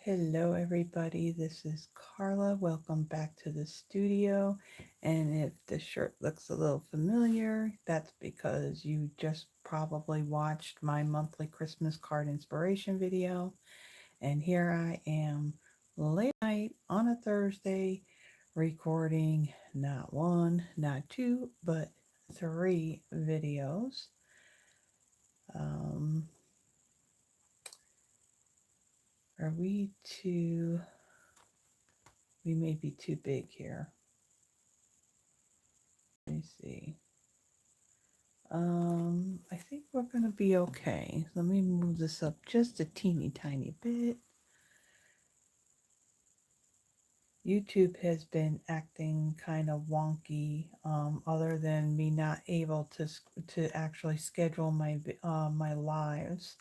Hello everybody, this is Carla. Welcome back to the studio. And if the shirt looks a little familiar, that's because you just probably watched my monthly Christmas card inspiration video. And here I am late night on a Thursday recording not one, not two, but three videos. Um, are we too, we may be too big here. Let me see. I think we're going to be okay. Let me move this up just a teeny tiny bit. YouTube has been acting kind of wonky, other than me not able to actually schedule my lives.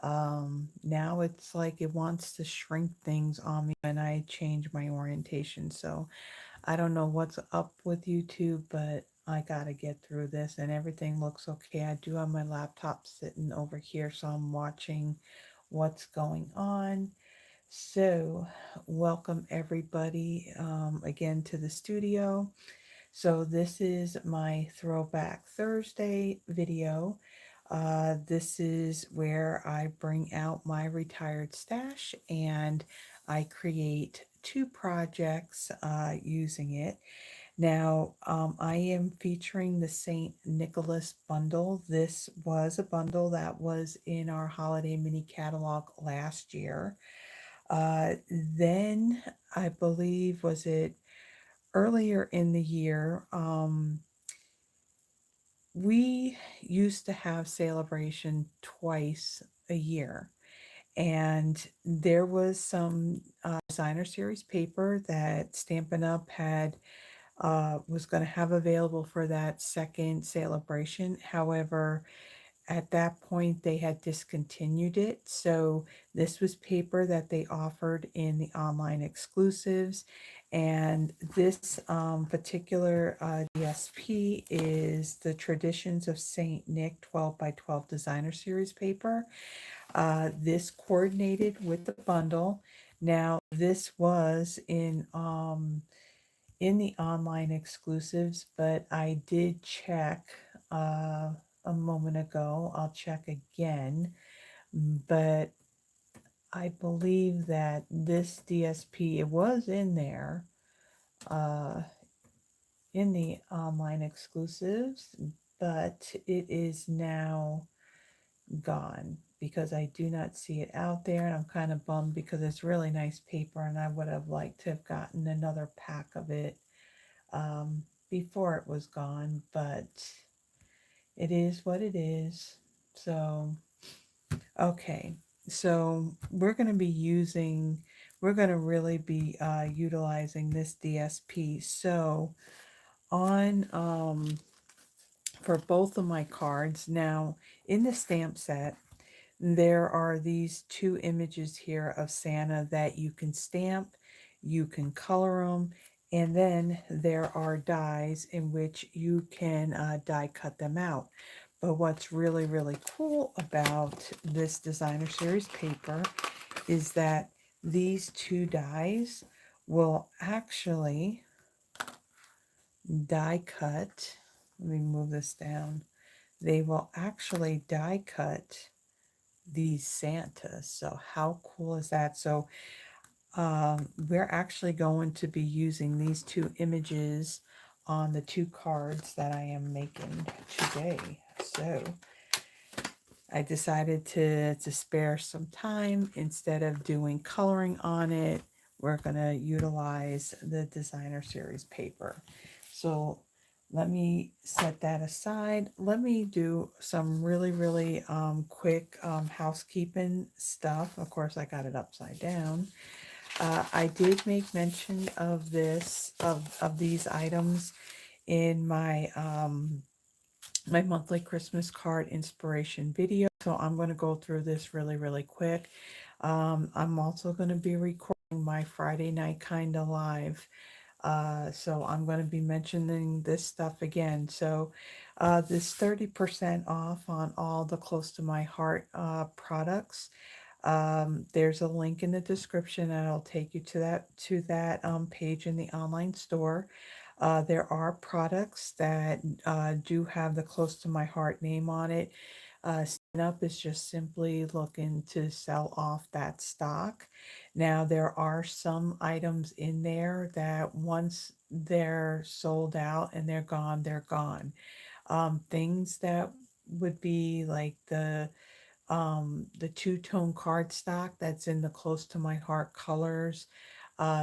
Now it's like it wants to shrink things on me when I change my orientation. So I don't know what's up with YouTube, but I gotta get through this and everything looks okay. I do have my laptop sitting over here, so I'm watching what's going on. So, welcome everybody again to the studio. So, this is my Throwback Thursday video. This is where I bring out my retired stash and I create two projects using it. Now, I am featuring the St. Nicholas bundle. This was a bundle that was in our holiday mini catalog last year. Then, I believe, was it earlier in the year, we used to have celebration twice a year. And there was some designer series paper that Stampin' Up had was going to have available for that second celebration. However, at that point, they had discontinued it. So this was paper that they offered in the online exclusives. And this particular DSP is the Traditions of Saint Nick 12 by 12 designer series paper. This coordinated with the bundle. Now, this was in the online exclusives, but I did check a moment ago. I'll check again, but I believe that this DSP, it was in there uh, in the online exclusives, but it is now gone because I do not see it out there, and I'm kind of bummed because it's really nice paper and I would have liked to have gotten another pack of it before it was gone, but it is what it is. So, okay. So we're going to really be utilizing this DSP. So on, for both of my cards, now in the stamp set, there are these two images here of Santa that you can stamp, you can color them, and then there are dies in which you can die cut them out. But what's really, really cool about this designer series paper is that these two dies will actually die cut. Let me move this down. They will actually die cut these Santas. So how cool is that? So we're actually going to be using these two images on the two cards that I am making today. So I decided to spare some time. Instead of doing coloring on it, we're going to utilize the designer series paper. So let me set that aside. Let me do some really, really quick housekeeping stuff. Of course, I got it upside down. I did make mention of these items in my my monthly Christmas card inspiration video. So I'm going to go through this really, really quick. I'm also going to be recording my Friday night kind of live. So I'm going to be mentioning this stuff again. So this 30% off on all the close to my heart products. There's a link in the description that'll take you to that page in the online store. There are products that do have the Close to My Heart name on it. Stand Up is just simply looking to sell off that stock. Now, there are some items in there that once they're sold out and they're gone, they're gone. Things that would be like the two-tone cardstock that's in the Close to My Heart colors.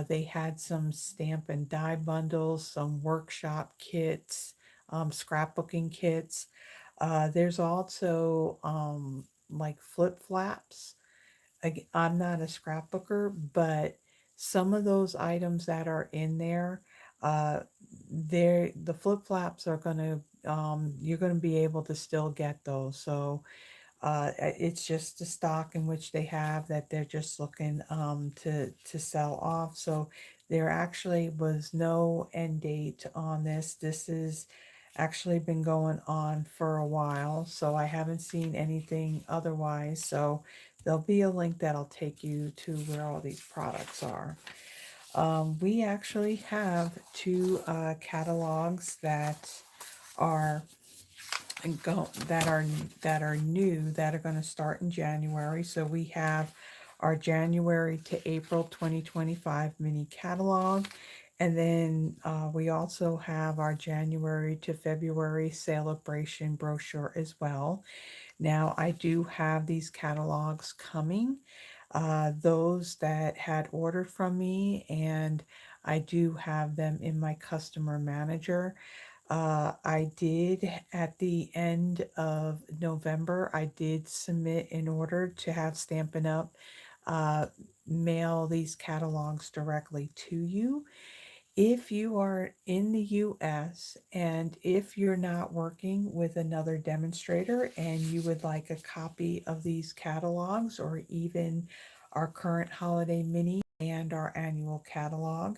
They had some stamp and die bundles, some workshop kits, scrapbooking kits. There's also like flip flaps. I'm not a scrapbooker, but some of those items that are in there, uh, the flip flaps are gonna you're gonna be able to still get those. So it's just the stock in which they have that they're just looking to sell off. So there actually was no end date on this. This has actually been going on for a while, so I haven't seen anything otherwise. So there'll be a link that'll take you to where all these products are. We actually have two catalogs that are and go that are new that are going to start in January. So we have our January to April 2025 mini catalog, and then we also have our January to February celebration brochure as well. Now I do have these catalogs coming. Those that had ordered from me, and I do have them in my customer manager. I did at the end of November, I did submit an order to have Stampin' Up uh, mail these catalogs directly to you. If you are in the US and if you're not working with another demonstrator and you would like a copy of these catalogs or even our current holiday mini and our annual catalog,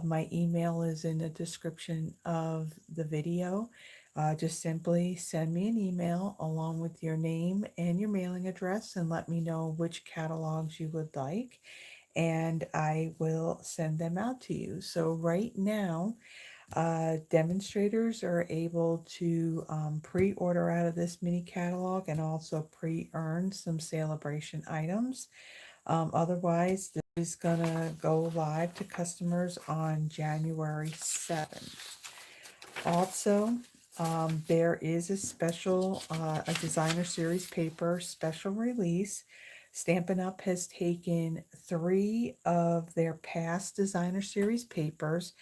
my email is in the description of the video. Just simply send me an email along with your name and your mailing address and let me know which catalogs you would like, and I will send them out to you. So, right now, demonstrators are able to pre order out of this mini catalog and also pre earn some celebration items. Otherwise, this is going to go live to customers on January 7th. Also, there is a special, a designer series paper special release. Stampin' Up! Has taken three of their past designer series papers.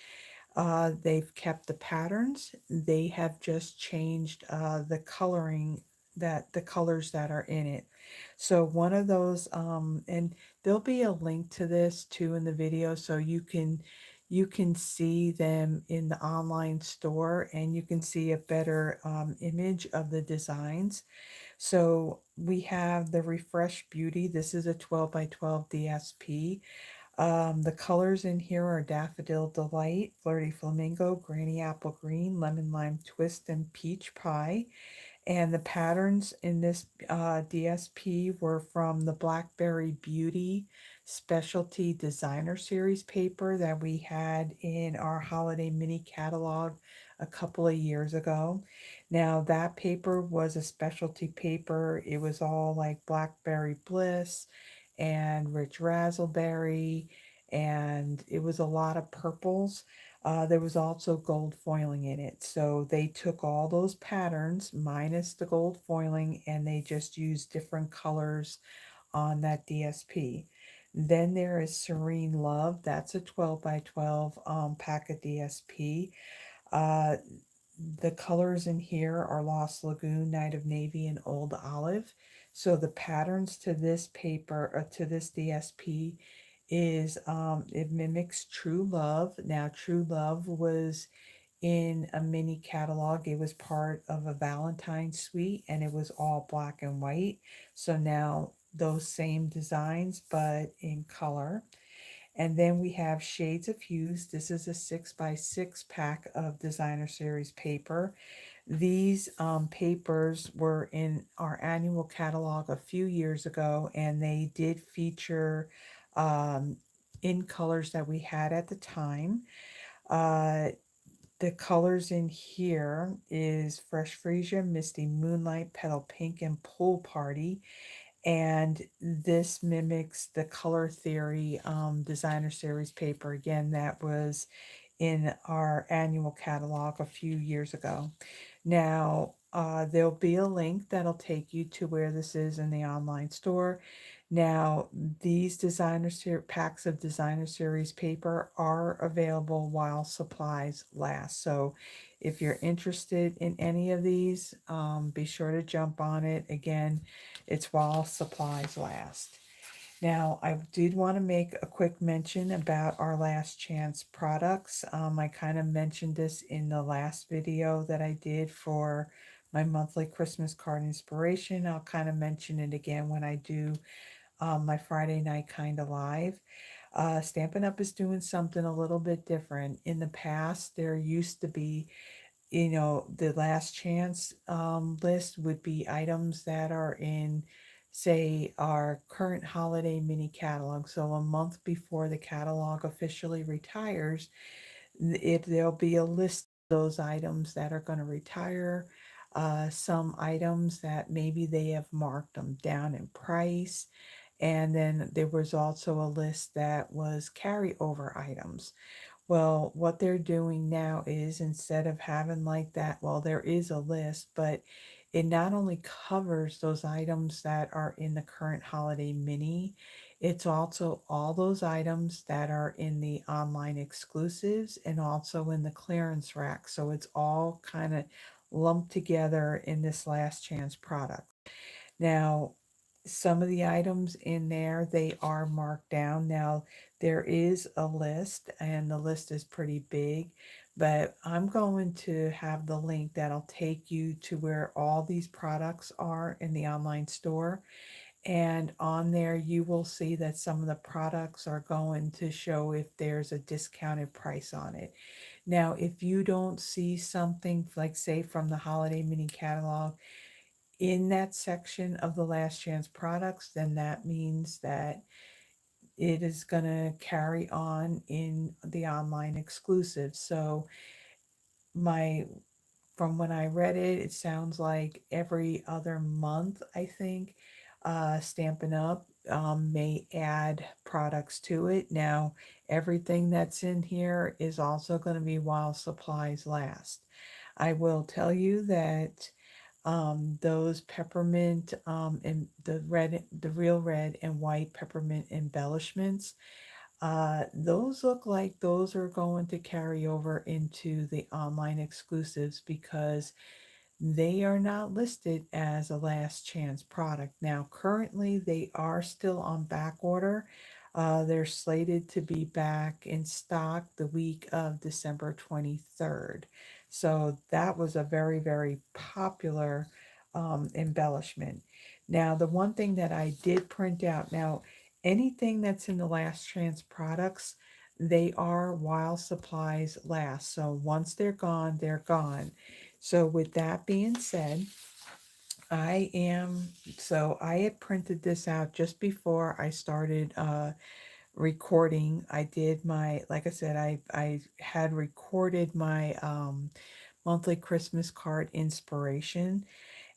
They've kept the patterns. They have just changed the coloring, that the colors that are in it. So one of those, and there'll be a link to this too in the video, so you can see them in the online store and you can see a better image of the designs. So we have the Refresh Beauty. This is a 12 by 12 DSP. The colors in here are Daffodil Delight, Flirty Flamingo, Granny Apple Green, Lemon Lime Twist, and Peach Pie. And the patterns in this DSP were from the Blackberry Beauty Specialty Designer Series paper that we had in our holiday mini catalog a couple of years ago. Now, that paper was a specialty paper. It was all like Blackberry Bliss and Rich Razzleberry, and it was a lot of purples. There was also gold foiling in it. So they took all those patterns minus the gold foiling and they just used different colors on that DSP. Then there is Serene Love. That's a 12 by 12 pack of DSP. Uh, the colors in here are Lost Lagoon, Night of Navy, and Old Olive. So the patterns to this paper, to this DSP, is it mimics True Love. Now, True Love was in a mini catalog. It was part of a Valentine's suite and it was all black and white. So now those same designs, but in color. And then we have Shades of Hues. This is a 6 by 6 pack of designer series paper. These papers were in our annual catalog a few years ago, and they did feature um, in colors that we had at the time. Uh, the colors in here is Fresh Freesia, Misty Moonlight, Petal Pink, and Pool Party. And this mimics the Color Theory designer series paper. Again, that was in our annual catalog a few years ago. Now, there'll be a link that'll take you to where this is in the online store. Now, these packs of designer series paper are available while supplies last. So, if you're interested in any of these, be sure to jump on it. Again, it's while supplies last. Now, I did want to make a quick mention about our last chance products. I kind of mentioned this in the last video that I did for my monthly Christmas card inspiration. I'll kind of mention it again when I do my Friday night kind of live. Stampin' Up! Is doing something a little bit different. In the past, there used to be, the last chance list would be items that are in, say, our current holiday mini catalog. So a month before the catalog officially retires, if there'll be a list of those items that are going to retire, some items that maybe they have marked them down in price. And then there was also a list that was carryover items. Well, what they're doing now is, instead of having like that, well, there is a list, but it not only covers those items that are in the current holiday mini, it's also all those items that are in the online exclusives and also in the clearance rack. So it's all kind of lumped together in this last chance product. Now, some of the items in there, they are marked down. Now, there is a list, and the list is pretty big, but I'm going to have the link that'll take you to where all these products are in the online store. And on there, you will see that some of the products are going to show if there's a discounted price on it. Now, if you don't see something like, say, from the holiday mini catalog in that section of the last chance products, then that means that it is going to carry on in the online exclusive. So my from when I read it, it sounds like every other month, I think, Stampin' Up! May add products to it. Now, everything that's in here is also going to be while supplies last. I will tell you that those peppermint and the real red and white peppermint embellishments, those look like those are going to carry over into the online exclusives because they are not listed as a last chance product. Now, currently, they are still on back order. They're slated to be back in stock the week of December 23rd. So that was a very, very popular embellishment. Now, the one thing that I did print out, now, anything that's in the last chance products, they are while supplies last. So once they're gone, they're gone. So with that being said, I am, so I had printed this out just before I started recording. I did my, like I said, I had recorded my monthly Christmas card inspiration.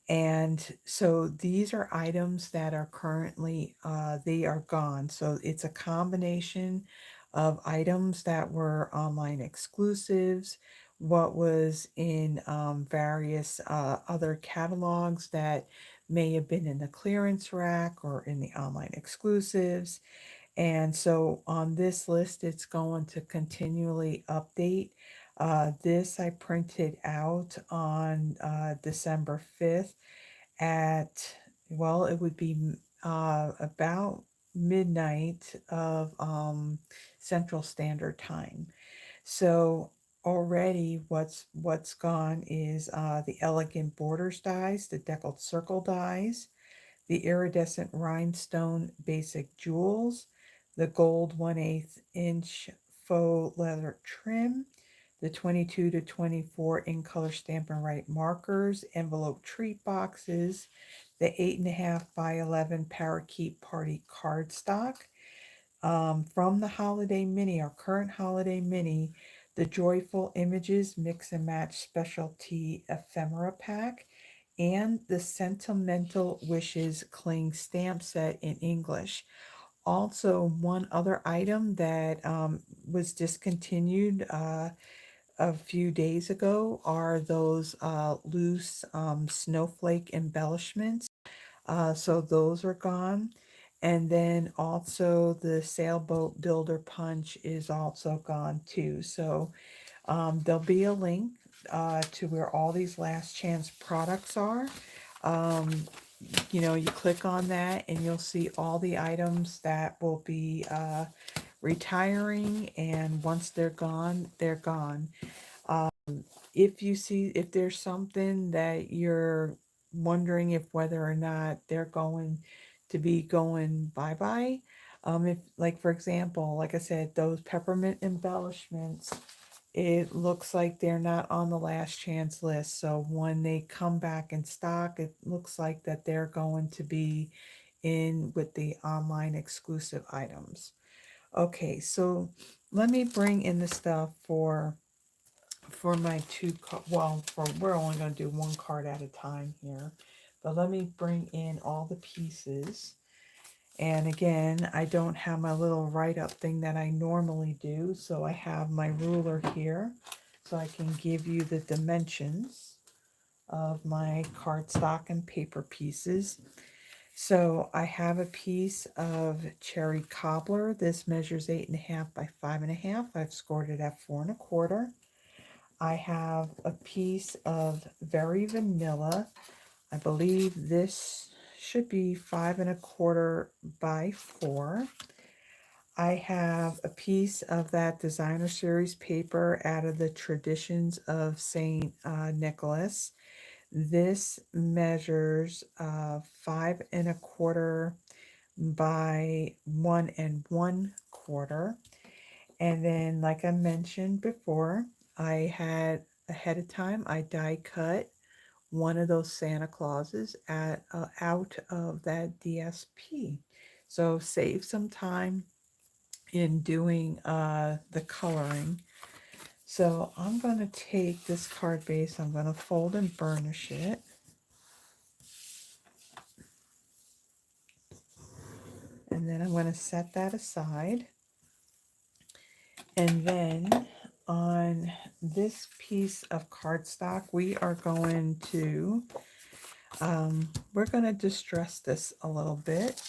And so these are items that are currently, they are gone. So it's a combination of items that were online exclusives, what was in various other catalogs that may have been in the clearance rack or in the online exclusives. And so on this list, it's going to continually update. This I printed out on December 5th at, well, it would be about midnight of Central Standard Time. So already what's gone is the elegant borders dies, the deckled circle dies, the iridescent rhinestone basic jewels, the gold 1/8 inch faux leather trim, the 22 to 24 in color Stampin' Right markers, envelope treat boxes, the 8.5 by 11 Parakeet Party cardstock. From the Holiday Mini, our current Holiday Mini, the Joyful Images Mix and Match Specialty Ephemera Pack, and the Sentimental Wishes Cling Stamp Set in English. Also, one other item that was discontinued a few days ago are those loose snowflake embellishments. So those are gone. And then also the sailboat builder punch is also gone too. So there'll be a link to where all these last chance products are. Um, you click on that and you'll see all the items that will be retiring. And once they're gone, they're gone. If there's something that you're wondering if whether or not they're going to be going bye-bye, if, like, for example, like I said, those peppermint embellishments, it looks like they're not on the last chance list. So when they come back in stock, it looks like that they're going to be in with the online exclusive items. Okay, so let me bring in the stuff for my we're only going to do one card at a time here, but let me bring in all the pieces. And again, I don't have my little write-up thing that I normally do, so I have my ruler here so I can give you the dimensions of my cardstock and paper pieces. So I have a piece of cherry cobbler. This measures 8.5 by 5.5. I've scored it at 4 1/4. I have a piece of very vanilla. I believe this should be 5 1/4 by 4. I have a piece of that designer series paper out of the Traditions of Saint Nicholas. This measures 5 1/4 by 1 1/4. And then, like I mentioned before, I had ahead of time, I die cut one of those Santa Clauses out of that DSP. So save some time in doing the coloring. So I'm going to take this card base, I'm going to fold and burnish it. And then I'm going to set that aside. And then on this piece of cardstock, we are going to, we're going to distress this a little bit.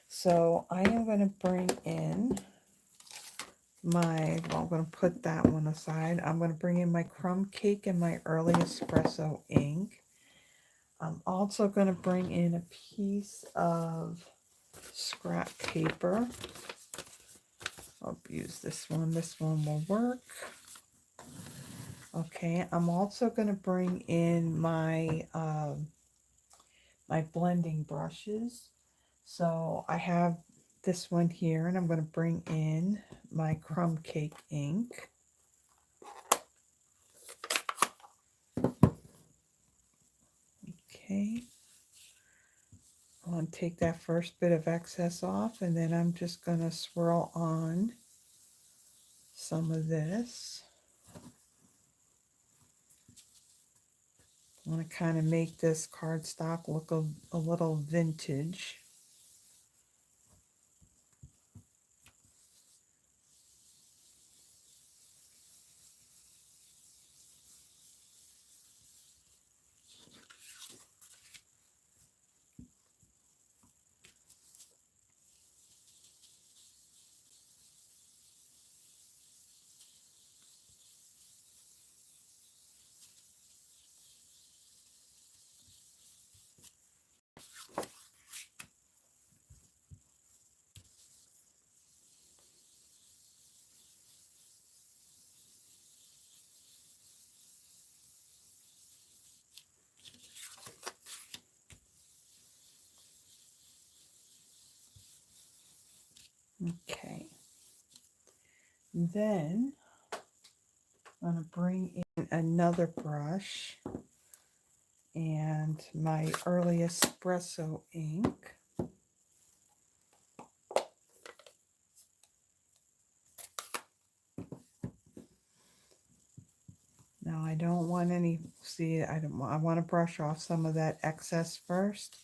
So I am going to bring in I'm going to put that one aside. I'm going to bring in my crumb cake and my early espresso ink. I'm also going to bring in a piece of scrap paper. I'll use this one. This one will work. Okay, I'm also going to bring in my my blending brushes. So I have this one here, and I'm going to bring in my crumb cake ink. Okay, I want to take that first bit of excess off, and then I'm just going to swirl on some of this. I want to kind of make this cardstock look a little vintage. Okay. Then I'm going to bring in another brush and my early espresso ink. Now I don't want any, see, I want to brush off some of that excess first,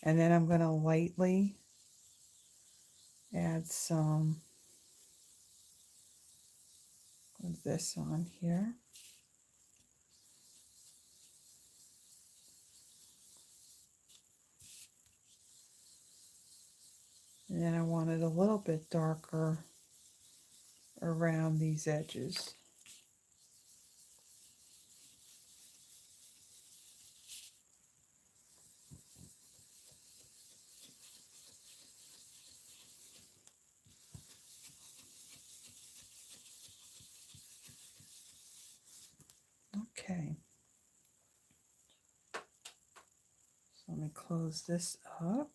and then I'm going to lightly add some of this on here. And then I want it a little bit darker around these edges. Okay. So let me close this up.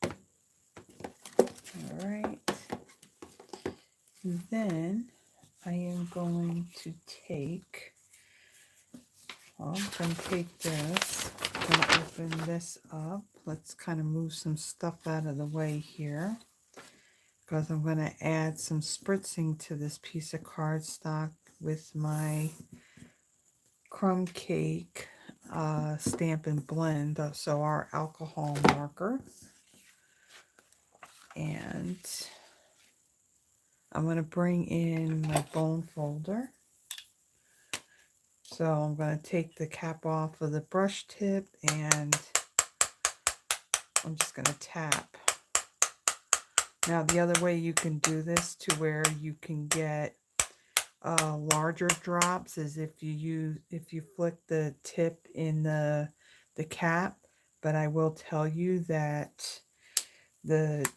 All right. Then I am going to take, well, I'm going to take this, I'm going to open this up. Let's kind of move some stuff out of the way here, because I'm going to add some spritzing to this piece of cardstock with my crumb cake Stampin' Blend, so our alcohol marker. And I'm going to bring in my bone folder. So I'm going to take the cap off of the brush tip and I'm just going to tap. Now the other way you can do this to where you can get larger drops is if you flick the tip in the cap, but I will tell you that the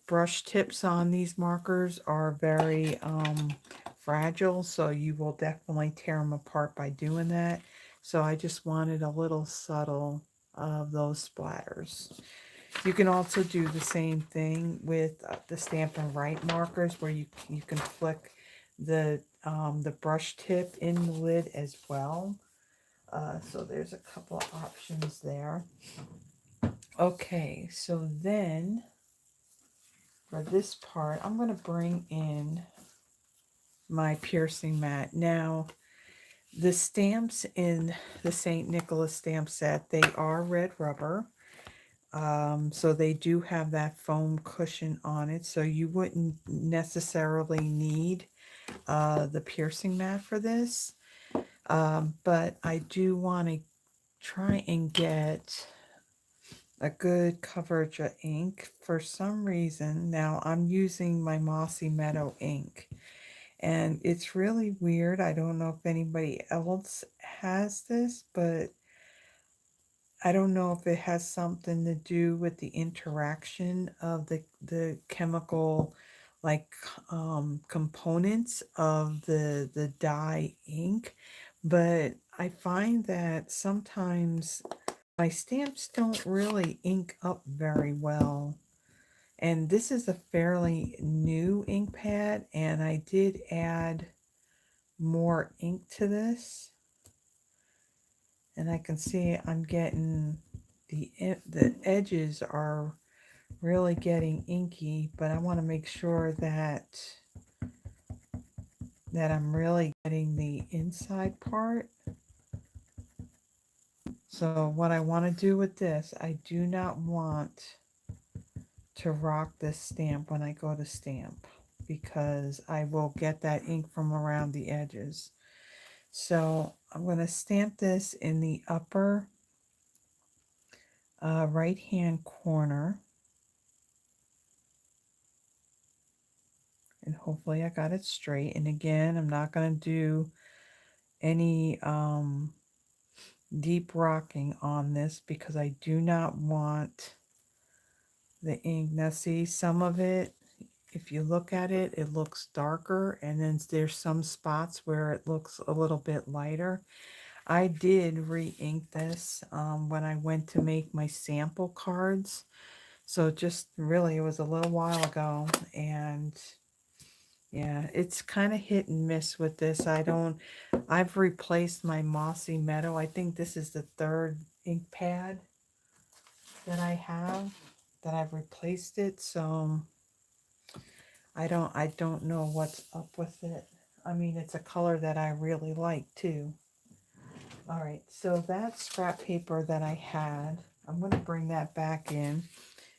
brush tips on these markers are very fragile, so you will definitely tear them apart by doing that. So I just wanted a little subtle of those splatters. You can also do the same thing with the Stampin' Right markers, where you can flick the brush tip in the lid as well. So there's a couple of options there. Okay, so then for this part, I'm going to bring in my piercing mat. Now, the stamps in the St. Nicholas stamp set, they are red rubber. So they do have that foam cushion on it, so you wouldn't necessarily need the piercing mat for this. But I do want to try and get a good coverage of ink for some reason. Now I'm using my Mossy Meadow ink, and it's really weird. I don't know if anybody else has this, but I don't know if it has something to do with the interaction of the chemical, like components of the dye ink, but I find that sometimes my stamps don't really ink up very well. And this is a fairly new ink pad, and I did add more ink to this. And I can see I'm getting the edges are really getting inky, but I want to make sure that I'm really getting the inside part. So what I want to do with this, I do not want to rock this stamp when I go to stamp, because I will get that ink from around the edges. So I'm going to stamp this in the upper right hand corner, and hopefully I got it straight. And again, I'm not going to do any deep rocking on this, because I do not want the ink. Now see, some of it, if you look at it, it looks darker, and then there's some spots where it looks a little bit lighter. I did re-ink this when I went to make my sample cards. So just really, it was a little while ago, and Yeah, it's kind of hit and miss with this. I've replaced my Mossy Meadow. I think this is the third ink pad that I have that I've replaced it. So I don't know what's up with it. I mean, it's a color that I really like too. All right, so that scrap paper that I had, I'm going to bring that back in.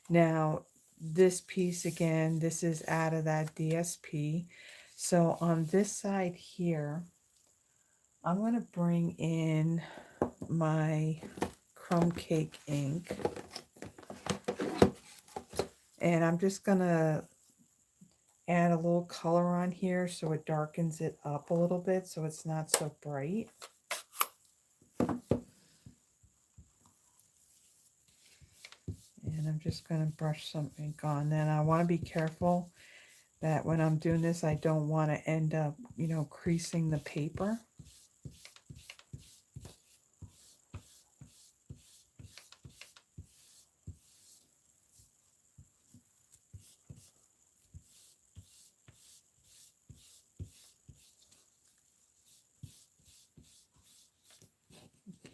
Now, this piece again, this is out of that DSP. So on this side here, I'm going to bring in my crumb cake ink. And I'm just going to add a little color on here so it darkens it up a little bit so it's not so bright. And I'm just going to brush some ink on. Then I want to be careful that when I'm doing this, I don't want to end up, creasing the paper.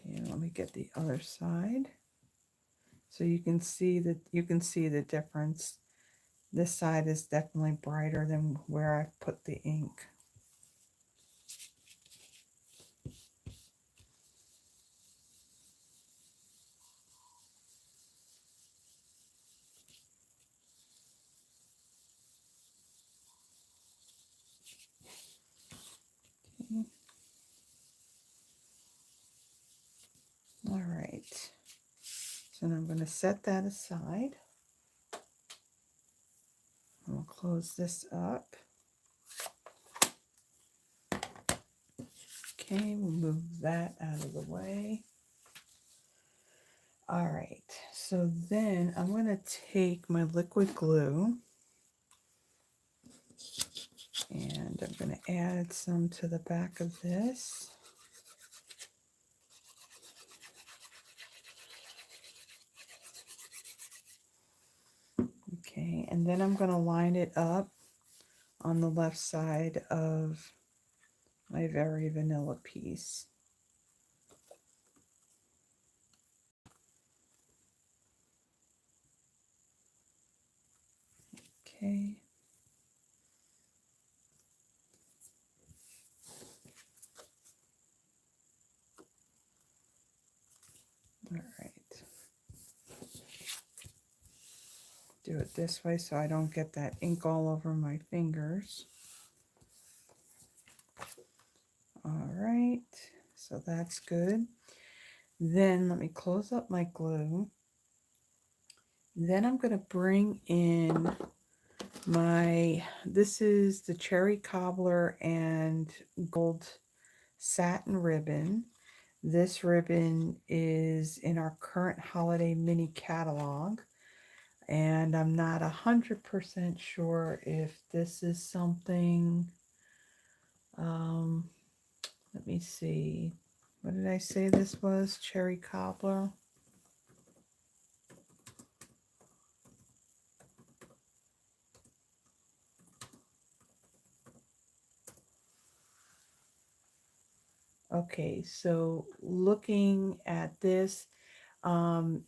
Okay, let me get the other side. So you can see the difference. This side is definitely brighter than where I put the ink. Okay. All right. So now I'm going to set that aside. I'll close this up. Okay, we'll move that out of the way. All right, so then I'm going to take my liquid glue and I'm going to add some to the back of this. Okay, and then I'm going to line it up on the left side of my very vanilla piece. Okay. All right. Do it this way so I don't get that ink all over my fingers. All right, so that's good. Then let me close up my glue. Then I'm going to bring in this is the Cherry Cobbler and Gold Satin ribbon. This ribbon is in our current holiday mini catalog. And I'm not 100% sure if this is something, let me see. What did I say this was? Cherry Cobbler. Okay, so looking at this,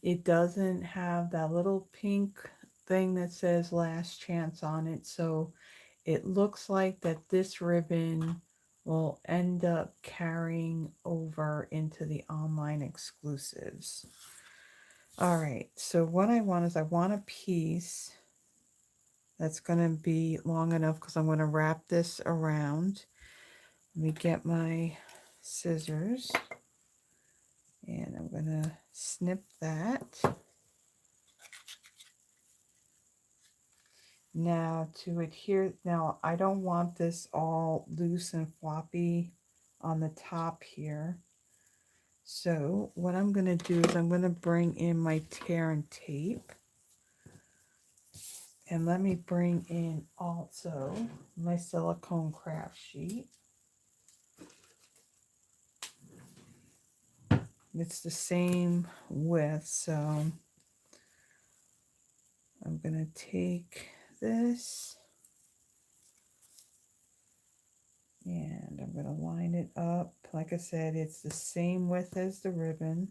it doesn't have that little pink thing that says last chance on it. So it looks like that this ribbon will end up carrying over into the online exclusives. All right, so what I want is I want a piece that's going to be long enough because I'm going to wrap this around. Let me get my scissors and I'm going to snip that. Now to adhere, now I don't want this all loose and floppy on the top here. So what I'm going to do is I'm going to bring in my tear and tape. And let me bring in also my silicone craft sheet. It's the same width, so I'm going to take this And I'm going to line it up. Like I said, it's the same width as the ribbon.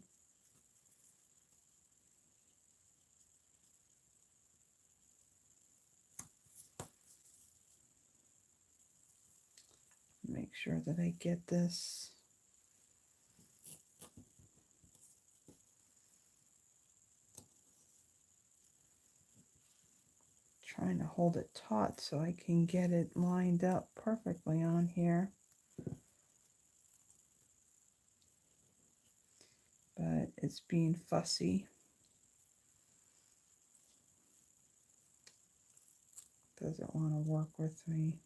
Make sure that I get this. Trying to hold it taut so I can get it lined up perfectly on here. But it's being fussy. Doesn't want to work with me.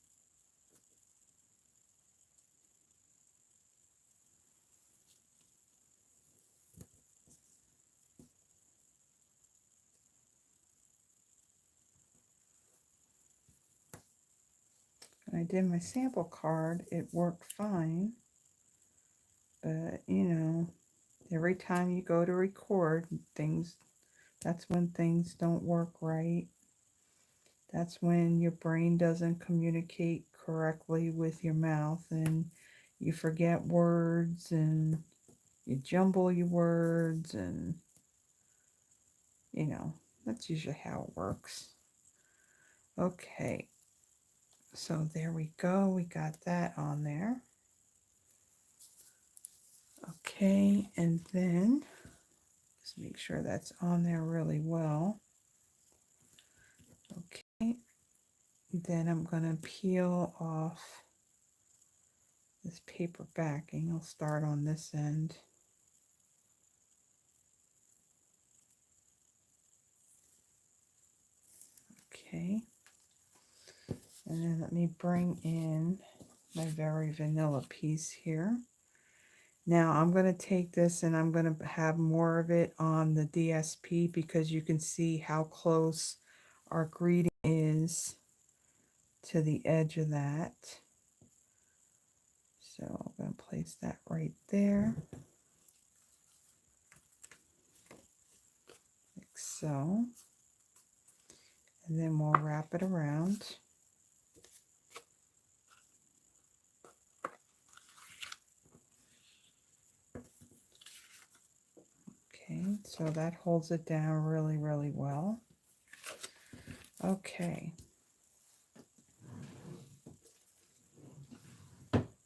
When I did my sample card, it worked fine. But, you know, every time you go to record things, that's when things don't work right. That's when your brain doesn't communicate correctly with your mouth and you forget words and you jumble your words and, you know, that's usually how it works. Okay, so there we go. We got that on there. Okay, and then just make sure that's on there really well. Okay, then I'm going to peel off this paper backing. I'll start on this end. Okay, and then let me bring in my very vanilla piece here. Now I'm going to take this and I'm going to have more of it on the DSP because you can see how close our greeting is to the edge of that. So I'm going to place that right there, like so. And then we'll wrap it around. Okay, so that holds it down really, really well. Okay.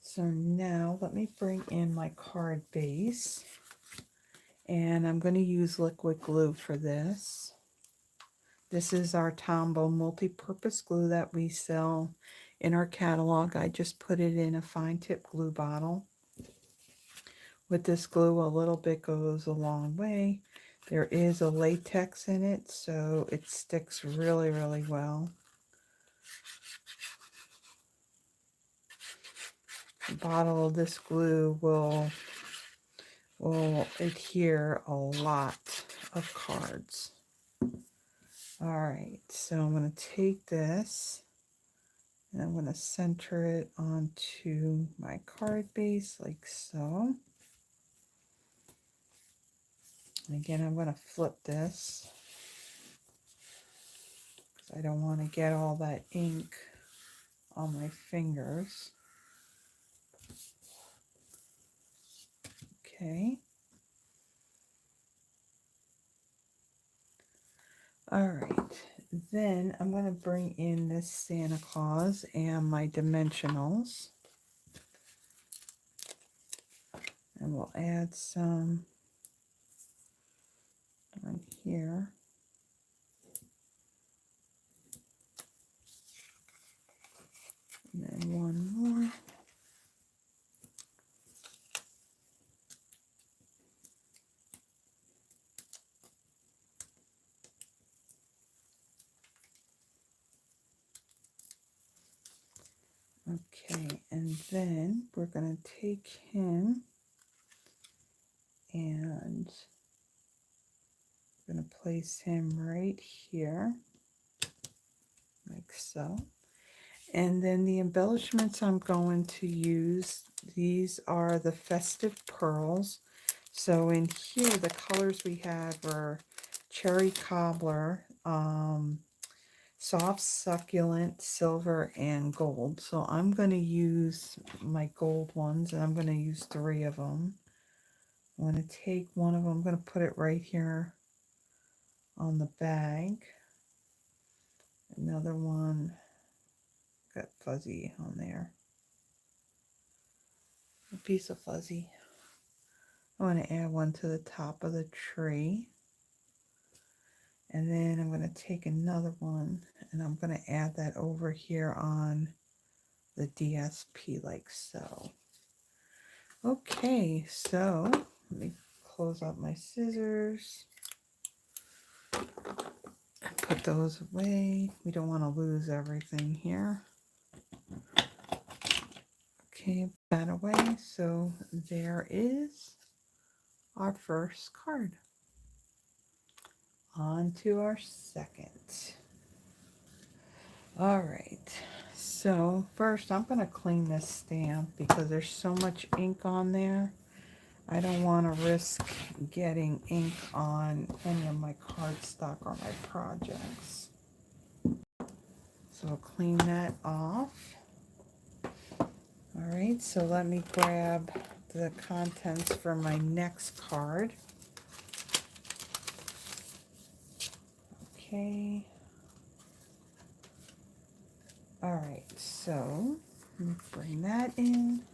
So now let me bring in my card base. And I'm going to use liquid glue for this. This is our Tombow multi-purpose glue that we sell in our catalog. I just put it in a fine tip glue bottle. With this glue, a little bit goes a long way. There is a latex in it, so it sticks really, really well. A bottle of this glue will adhere a lot of cards. All right, so I'm going to take this and I'm going to center it onto my card base like so. And again, I'm going to flip this because I don't want to get all that ink on my fingers. Okay. All right. Then I'm going to bring in this Santa Claus and my dimensionals. And we'll add some right here. And then one more. Okay, and then we're going to take him and I'm going to place him right here, like so. And then the embellishments I'm going to use, these are the Festive pearls. So in here, the colors we had were cherry cobbler, soft, succulent, silver, and gold. So I'm going to use my gold ones, and I'm going to use 3 of them. I'm going to take one of them, I'm going to put it right here on the bag. Another one got fuzzy on there. A piece of fuzzy. I want to add one to the top of the tree. And then I'm going to take another one and I'm going to add that over here on the DSP like so. Okay, so let me close out my scissors and put those away. We don't want to lose everything here. Okay, put that away. So there is our first card. On to our second. All right, so first I'm going to clean this stamp because there's so much ink on there. I don't want to risk getting ink on any of my cardstock or my projects. So I'll clean that off. All right, so let me grab the contents for my next card. Okay. All right, so let me bring that in.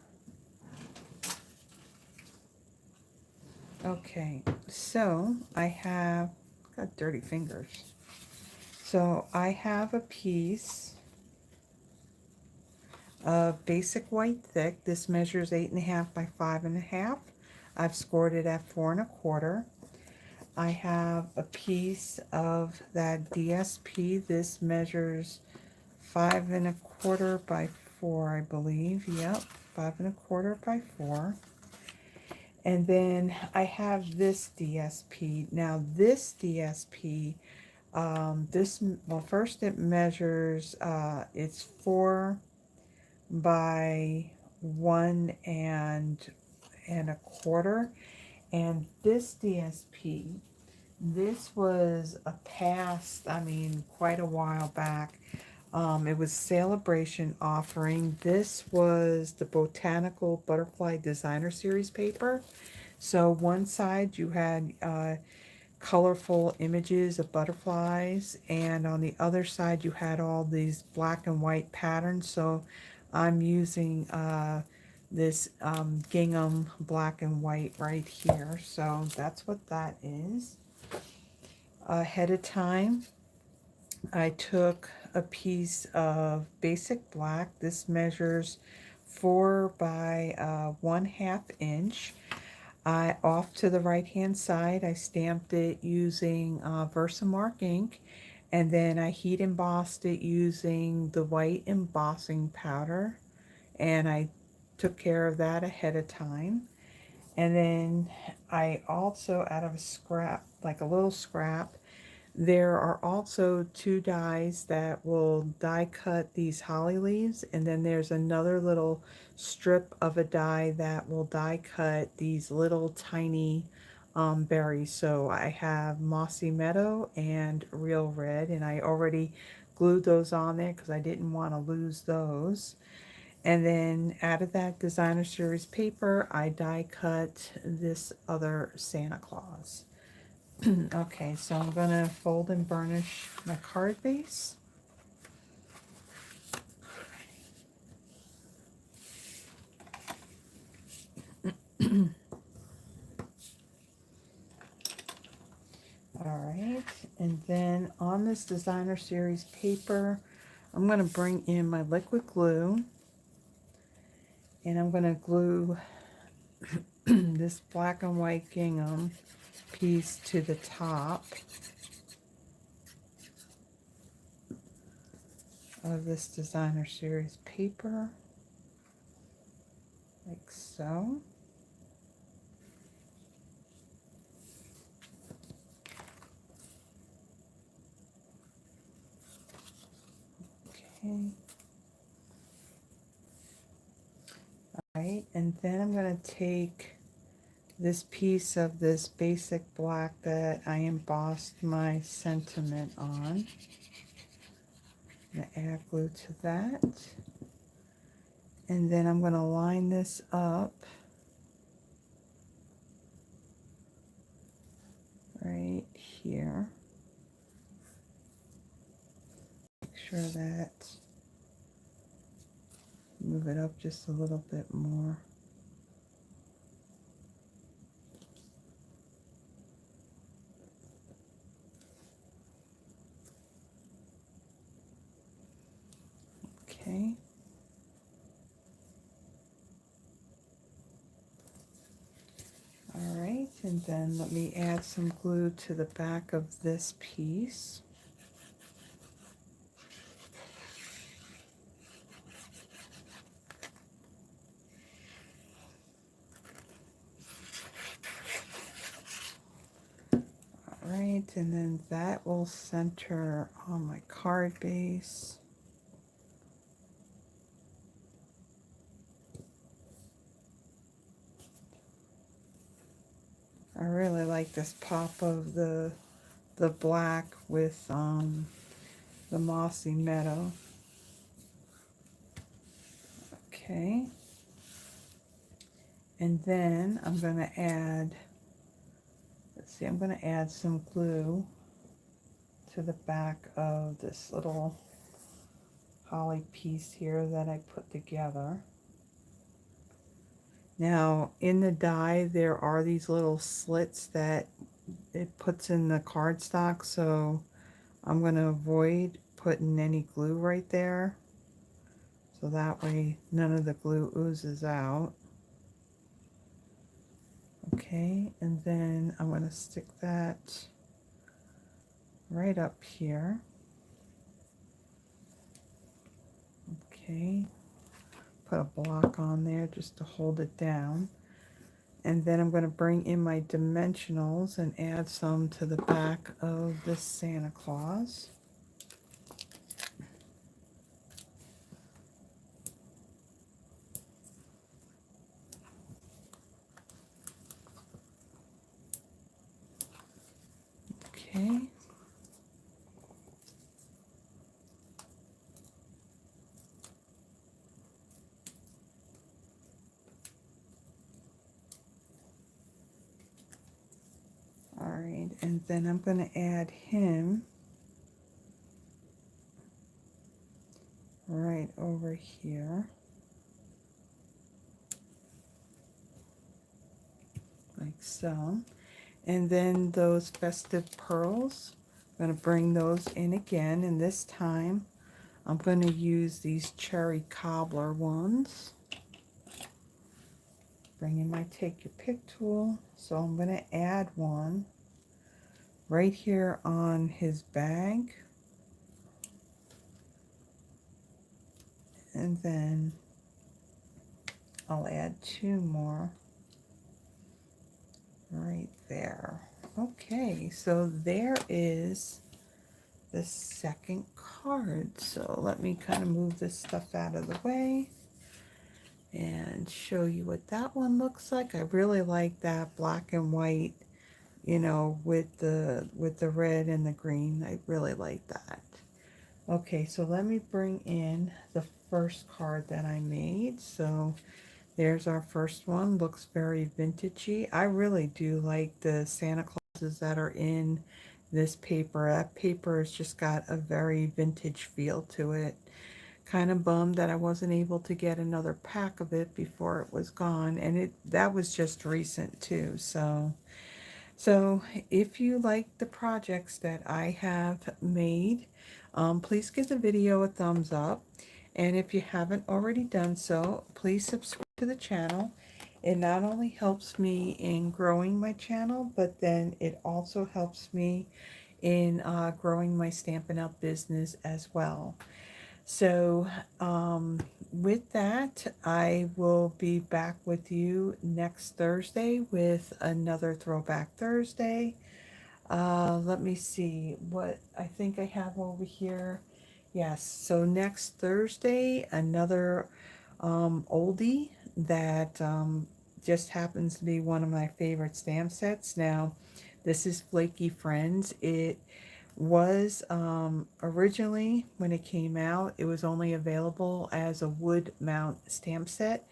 Okay, so I have got dirty fingers. So I have a piece of basic white thick. This measures 8.5 by 5.5. I've scored it at 4 1/4. I have a piece of that DSP. This measures 5 1/4 by 4, I believe. Yep, 5 1/4 by 4. And then I have this DSP. Now this DSP, well, first it measures, it's 4 by 1 1/4. And this DSP, this was a past, I mean, quite a while back. It was Celebration offering. This was the Botanical Butterfly Designer Series paper. So one side you had colorful images of butterflies, and on the other side you had all these black and white patterns. So I'm using this gingham black and white right here. So that's what that is. Ahead of time, I took a piece of basic black. This measures 4 by 1/2 inch. Off to the right hand side, I stamped it using Versamark ink, and then I heat embossed it using the white embossing powder, and I took care of that ahead of time. And then I also, out of a scrap, like a little scrap, there are also 2 dies that will die cut these holly leaves, and then there's another little strip of a die that will die cut these little tiny berries. So I have Mossy Meadow and Real Red, and I already glued those on there because I didn't want to lose those. And then out of that designer series paper, I die cut this other Santa Claus. Okay, so I'm going to fold and burnish my card base. Alright, and then on this designer series paper, I'm going to bring in my liquid glue, and I'm going to glue this black and white gingham piece to the top of this designer series paper, like so. Okay. Alright, and then I'm going to take this piece of this basic black that I embossed my sentiment on. I'm going to add glue to that. And then I'm going to line this up right here. Make sure that, move it up just a little bit more. Okay. All right, and then let me add some glue to the back of this piece. All right, and then that will center on my card base. I really like this pop of the black with the Mossy Meadow. Okay. And then I'm going to add, let's see, I'm going to add some glue to the back of this little holly piece here that I put together. Now, in the die, there are these little slits that it puts in the cardstock, so I'm going to avoid putting any glue right there, so that way none of the glue oozes out. Okay, and then I'm going to stick that right up here. Okay, put a block on there just to hold it down. And then I'm going to bring in my dimensionals and add some to the back of this Santa Claus. Okay. All right, and then I'm going to add him right over here, like so. And then those festive pearls, I'm going to bring those in again, and this time I'm going to use these cherry cobbler ones. Bring in my take your pick tool. So I'm going to add one right here on his bag. And then I'll add two more right there. Okay, so there is the second card. So let me kind of move this stuff out of the way and show you what that one looks like. I really like that black and white, you know, with the red and the green. I really like that. Okay, so let me bring in the first card that I made. So there's our first one. Looks very vintagey. I really do like the Santa Clauses that are in this paper. That paper has just got a very vintage feel to it. Kind of bummed that I wasn't able to get another pack of it before it was gone, and that was just recent too. So if you like the projects that I have made, please give the video a thumbs up, and if you haven't already done so, please subscribe to the channel. It not only helps me in growing my channel, but then it also helps me in growing my Stampin' Up! Business as well. So with that, I will be back with you next Thursday with another Throwback Thursday. Let me see what I think I have over here. Yes, so next Thursday, another oldie that just happens to be one of my favorite stamp sets. Now, this is Flaky Friends. It was originally, when it came out, it was only available as a wood mount stamp set.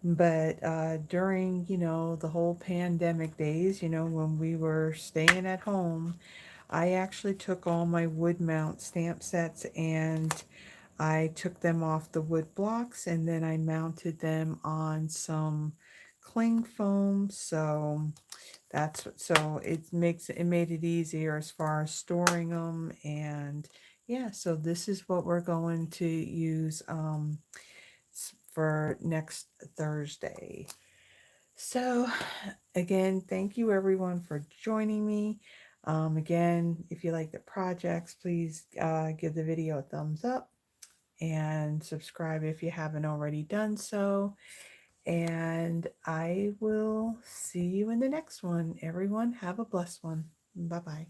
But during, the whole pandemic days, when we were staying at home, I actually took all my wood mount stamp sets and I took them off the wood blocks and then I mounted them on some cling foam. So it made it easier as far as storing them. And yeah, so this is what we're going to use for next Thursday. So again, thank you everyone for joining me. Again, if you like the projects, please give the video a thumbs up and subscribe if you haven't already done so. And I will see you in the next one. Everyone, have a blessed one. Bye bye.